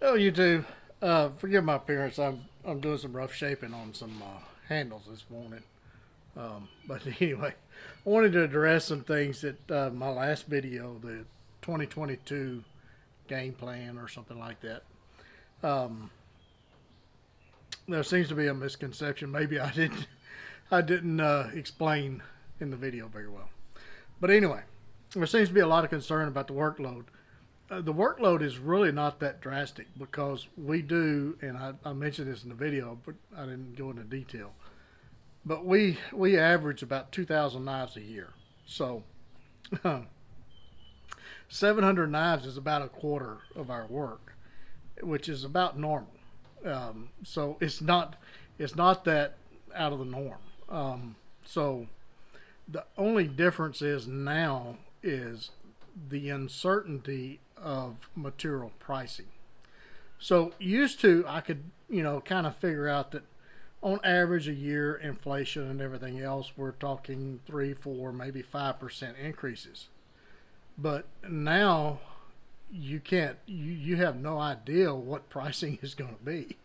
Oh, you do. Forgive my appearance. I'm doing some rough shaping on some handles this morning. But anyway, I wanted to address some things that my last video, the 2022 game plan or something like that. Um, there seems to be a misconception. Maybe I didn't explain in the video very well. But anyway, there seems to be a lot of concern about the workload. The workload is really not that drastic because we do, and I mentioned this in the video, but I didn't go into detail. But we average about 2,000 knives a year, so 700 knives is about a quarter of our work, which is about normal. So it's not that out of the norm. So the only difference is now is the uncertainty of material pricing. So used to I could kind of figure out that on average a year inflation and everything else we're talking 3, 4, maybe 5% increases. But now you can't you have no idea what pricing is going to be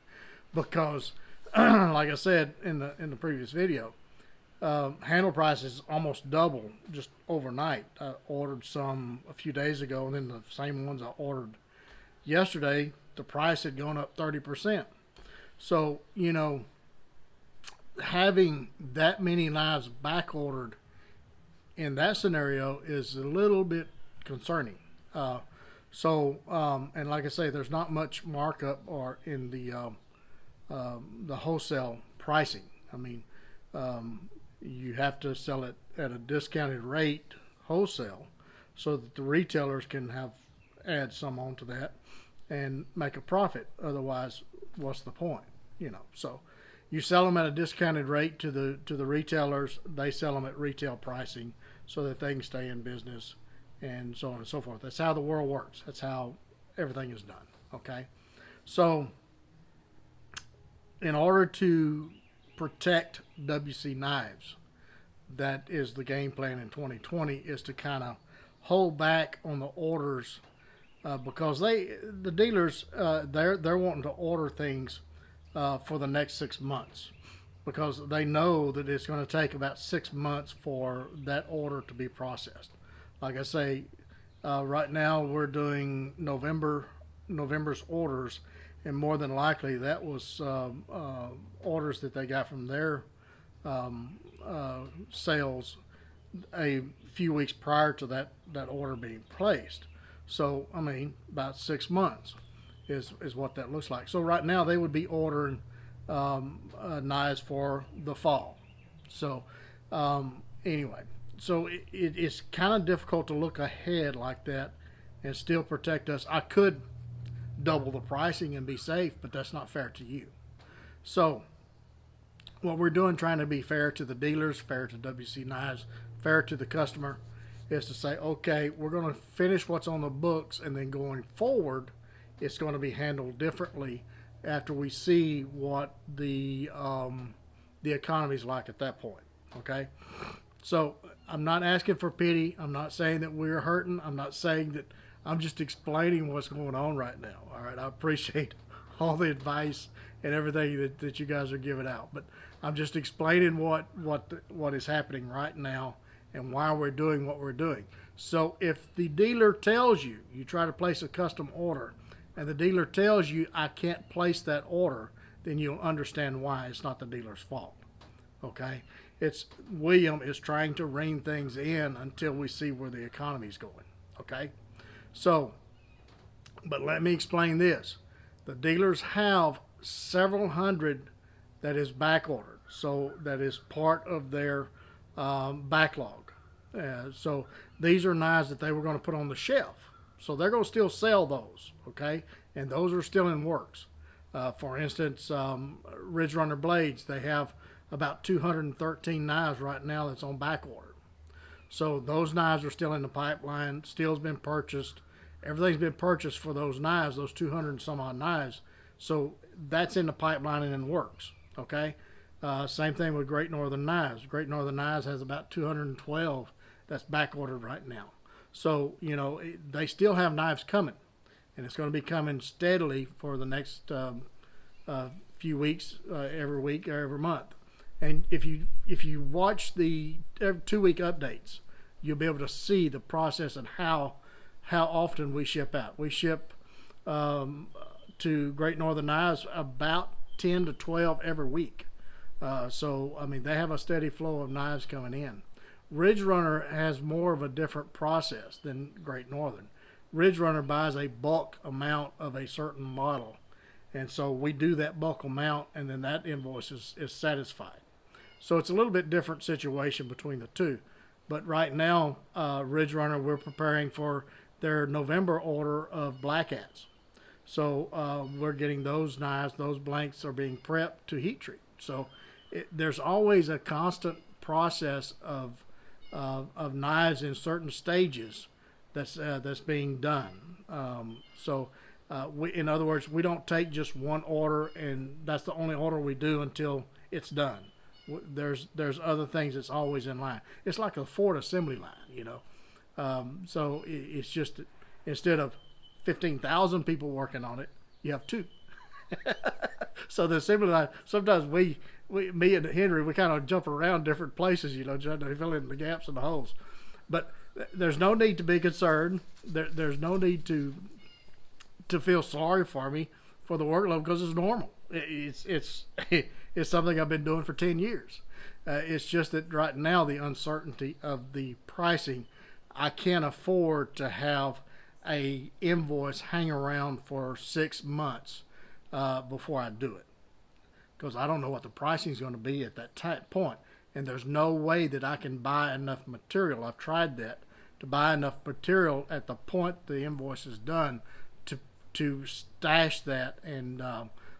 because like I said in the previous video, handle prices almost double just overnight. I ordered some a few days ago, and then the same ones I ordered yesterday, the price had gone up 30%. So, having that many knives back ordered in that scenario is a little bit concerning. And like I say, there's not much markup or in the wholesale pricing. I mean, you have to sell it at a discounted rate wholesale so that the retailers can add some onto that and make a profit. Otherwise, what's the point? So you sell them at a discounted rate to the retailers. They sell them at retail pricing so that they can stay in business, and so on and so forth. That's how the world works. That's how everything is done. Okay, so in order to protect WC knives, that is the game plan in 2020, is to kind of hold back on the orders because the dealers they're wanting to order things for the next 6 months because they know that it's going to take about 6 months for that order to be processed. Like I say, right now we're doing November's orders, and more than likely that was orders that they got from their sales a few weeks prior to that order being placed. So I mean, about 6 months is what that looks like. So right now they would be ordering knives for the fall. So anyway, so it's kind of difficult to look ahead like that and still protect us. I could double the pricing and be safe, but that's not fair to you. So what we're doing, trying to be fair to the dealers, fair to WC Knives, fair to the customer, is to say, okay, we're going to finish what's on the books, and then going forward, it's going to be handled differently after we see what the economy's like at that point. Okay, so I'm not asking for pity. I'm not saying that we're hurting. I'm not saying that. I'm just explaining what's going on right now. All right, I appreciate all the advice and everything that you guys are giving out, but I'm just explaining what is happening right now and why we're doing what we're doing. So if the dealer tells you, you try to place a custom order, and the dealer tells you I can't place that order, then you'll understand why it's not the dealer's fault. Okay, it's William is trying to rein things in until we see where the economy's going. Okay. So, but let me explain this. The dealers have several hundred that is back ordered. So that is part of their backlog. So these are knives that they were going to put on the shelf. So they're going to still sell those, okay? And those are still in works. For instance, Ridge Runner Blades, they have about 213 knives right now that's on back order. So those knives are still in the pipeline. Steel's been purchased. Everything's been purchased for those knives, those 200 and some odd knives. So that's in the pipeline and in works. Okay. Same thing with Great Northern Knives. Great Northern Knives has about 212 that's back ordered right now. So they still have knives coming, and it's going to be coming steadily for the next few weeks, every week or every month. And if you watch the 2-week updates, you'll be able to see the process and how often we ship out. We ship to Great Northern Knives about 10 to 12 every week. So I mean, they have a steady flow of knives coming in. Ridge Runner has more of a different process than Great Northern. Ridge Runner buys a bulk amount of a certain model, and so we do that bulk amount, and then that invoice is satisfied. So it's a little bit different situation between the two. But right now, Ridge Runner, we're preparing for their November order of Black Hats. So we're getting those knives. Those blanks are being prepped to heat treat. So there's always a constant process of knives in certain stages that's being done. In other words, we don't take just one order and that's the only order we do until it's done. There's other things that's always in line. It's like a Ford assembly line, So it's just, instead of 15,000 people working on it, you have 2. So the assembly line, sometimes me and Henry, we kind of jump around different places, trying to fill in the gaps and the holes. But there's no need to be concerned. There's no need to feel sorry for me for the workload, because it's normal. It's something I've been doing for 10 years. It's just that right now, the uncertainty of the pricing, I can't afford to have a invoice hang around for 6 months before I do it, because I don't know what the pricing is going to be at that point, and there's no way that I can buy enough material. I've tried that, to buy enough material at the point the invoice is done to stash that and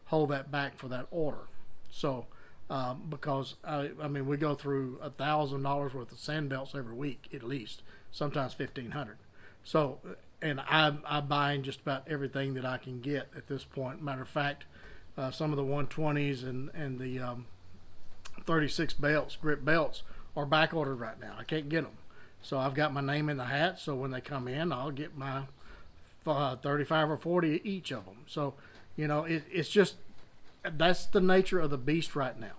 hold that back for that order. So because I mean, we go through $1,000 worth of sand belts every week, at least, sometimes 1,500. So, and I'm buying just about everything that I can get at this point. Matter of fact, some of the 120s and the 36 belts, grip belts, are back ordered right now. I can't get them. So I've got my name in the hat, so when they come in, I'll get my 35 or 40 each of them. So, it's just, that's the nature of the beast right now.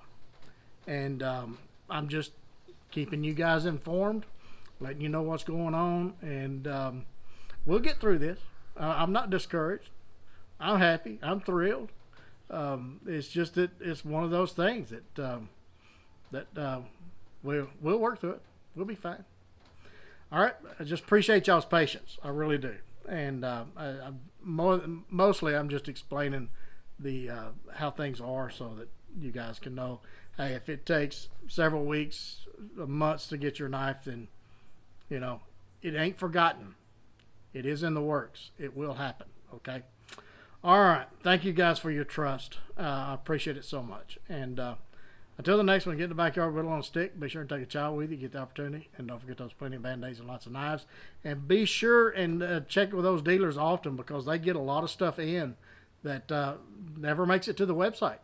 And I'm just keeping you guys informed, letting you know what's going on, and we'll get through this. I'm not discouraged. I'm happy. I'm thrilled. It's just that it's one of those things that we'll work through it. We'll be fine. All right. I just appreciate y'all's patience. I really do. And mostly I'm just explaining the how things are, so that you guys can know, hey, if it takes several weeks, months to get your knife, then it ain't forgotten. It is in the works. It will happen. Okay. All right. Thank you guys for your trust. I appreciate it so much. And until the next one, get in the backyard, whittle on a stick. Be sure and take a child with you, get the opportunity. And don't forget those plenty of Band-Aids and lots of knives. And be sure and check with those dealers often, because they get a lot of stuff in that never makes it to the website,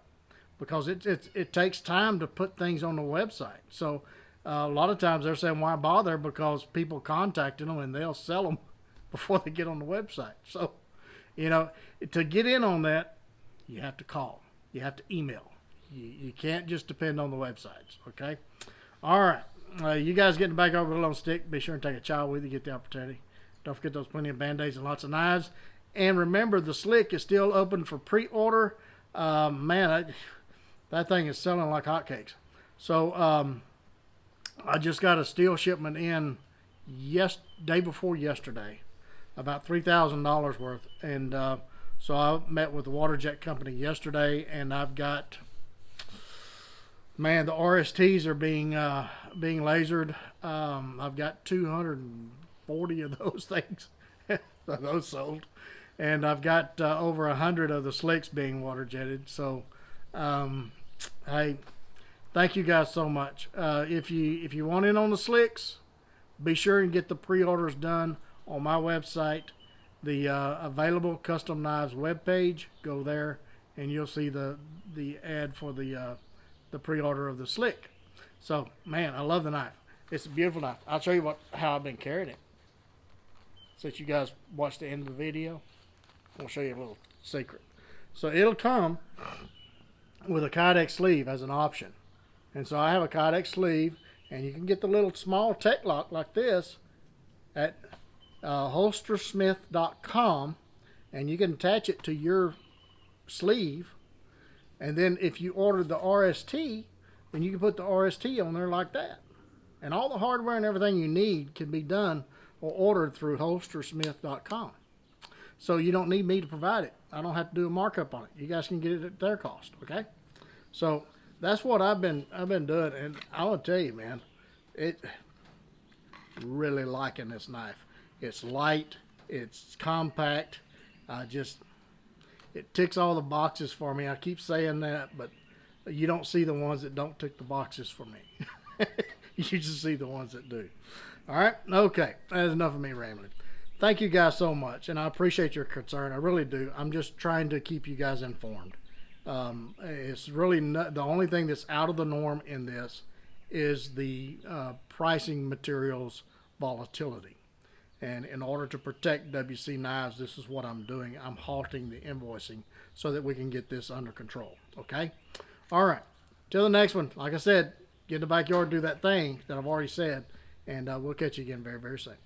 because it takes time to put things on the website. So a lot of times they're saying, why bother? Because people contacting them and they'll sell them before they get on the website. So, to get in on that, you have to call. You have to email. You can't just depend on the websites, okay? All right. You guys getting back over the long stick. Be sure and take a child with you, get the opportunity. Don't forget those plenty of Band-Aids and lots of knives. And remember, the Slick is still open for pre-order. Man, that thing is selling like hotcakes. So I just got a steel shipment in day before yesterday, about $3,000 worth. And so I met with the water jet company yesterday, and I've got, man, the RSTs are being lasered. I've got 240 of those things, those sold, and I've got over 100 of the Slicks being water jetted. So, hey, thank you guys so much. If you want in on the Slicks, be sure and get the pre-orders done on my website, the Available Custom Knives webpage. Go there, and you'll see the ad for the pre-order of the Slick. So, man, I love the knife. It's a beautiful knife. I'll show you how I've been carrying it, since you guys watched the end of the video. I'll show you a little secret. So it'll come with a Kydex sleeve as an option. And so I have a Kydex sleeve, and you can get the little small tech lock like this at holstersmith.com, and you can attach it to your sleeve. And then if you order the RST, then you can put the RST on there like that. And all the hardware and everything you need can be done or ordered through holstersmith.com. So you don't need me to provide it. I don't have to do a markup on it. You guys can get it at their cost, okay? So that's what I've been doing, and I will tell you, man, it really liking this knife. It's light, it's compact. It ticks all the boxes for me. I keep saying that, but you don't see the ones that don't tick the boxes for me. You just see the ones that do. All right, okay, that's enough of me rambling. Thank you guys so much, and I appreciate your concern. I really do. I'm just trying to keep you guys informed. It's really not, the only thing that's out of the norm in this is the pricing materials volatility. And in order to protect WC Knives, this is what I'm doing. I'm halting the invoicing so that we can get this under control. Okay? All right. Till the next one. Like I said, get in the backyard, do that thing that I've already said, and we'll catch you again very, very soon.